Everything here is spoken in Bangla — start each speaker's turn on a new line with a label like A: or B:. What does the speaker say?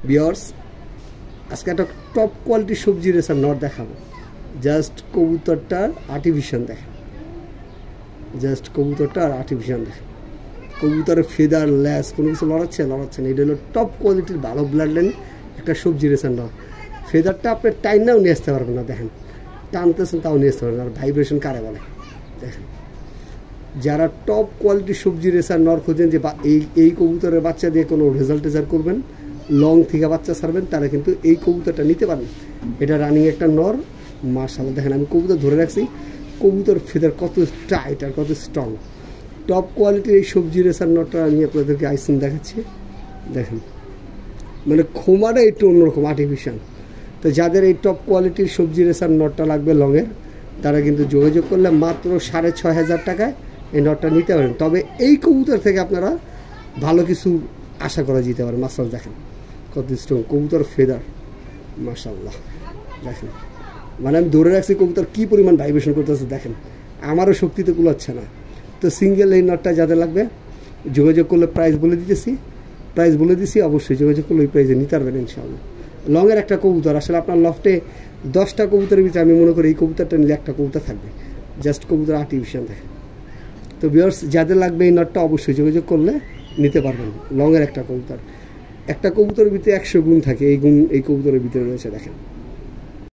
A: ভিউয়ার্স আজকে একটা টপ কোয়ালিটির সবজি রেসার নট দেখাবো। জাস্ট কবুতরটার আর্টিফিশিয়াল দেখেন, জাস্ট কবুতরটার আর্টিফিশিয়াল দেখেন। কবুতরের ফেদার ল্যাস কোনো কিছু লড়াচ্ছে না। এটা হলো টপ কোয়ালিটির ভালো ব্লাড লাইন একটা সবজি রেসার নট। ফেদারটা আপনি টাইনাও নিয়ে আসতে পারবেন না, দেখেন টানতেছেন তাও নিয়ে আসতে পারবেন না। আর ভাইব্রেশন কারে বলে দেখেন। যারা টপ কোয়ালিটির সবজি রেসার নর খোঁজেন যে এই কবুতরের বাচ্চা দিয়ে কোনো রেজাল্ট করবেন, লং থেকে বাচ্চা ছাড়বেন, তারা কিন্তু এই কবুতরটা নিতে পারেন। এটা রানিং একটা নর, মাশাআল্লাহ দেখেন। আমি কবুতর ধরে রাখছি, কবুতর ফেদার কত টাইট আর কত স্ট্রং। টপ কোয়ালিটির এই সবজি রেসার নটটা আমি আপনাদেরকে আইসিন দেখাচ্ছি দেখেন। মানে খোমাটা একটু অন্যরকম আর্টিফিশিয়াল। তো যাদের এই টপ কোয়ালিটির সবজি রেসার নটটা লাগবে লংয়ের, তারা কিন্তু যোগাযোগ করলে মাত্র 6,500 টাকায় এই নটটা নিতে পারেন। তবে এই কবুতর থেকে আপনারা ভালো কিছু আশা করা যেতে পারে। মাশাআল্লাহ দেখেন কত স্ট্রং কবুতর ফেদার, মাশাআল্লাহ দেখেন। মানে আমি ধরে রাখছি কবুতর কী পরিমাণ ভাইব্রেশন করতেছে দেখেন, আমারও শক্তিতে কুলাচ্ছে না। তো সিঙ্গেল এই নটটা যাদের লাগবে যোগাযোগ করলে প্রাইস বলে দিছি, অবশ্যই যোগাযোগ করলে ওই প্রাইসে নিতে পারবেন ইনশাআল্লাহ। লংয়ের একটা কবুতর আসলে আপনার লফটে 10টা কবুতরের ভিতরে আমি মনে করি এই কবুতরটা নিলে একটা কবুতর থাকবে। জাস্ট কবুতর আর্টিফিশিয়াল দেখেন। তো ভিউয়ার্স যাদের লাগবে এই নটটা অবশ্যই যোগাযোগ করলে নিতে পারবেন। লংয়ের একটা কবুতরের ভিতরে 100 গুণ থাকে, এই গুণ এই কবুতরের ভিতরে রয়েছে দেখেন।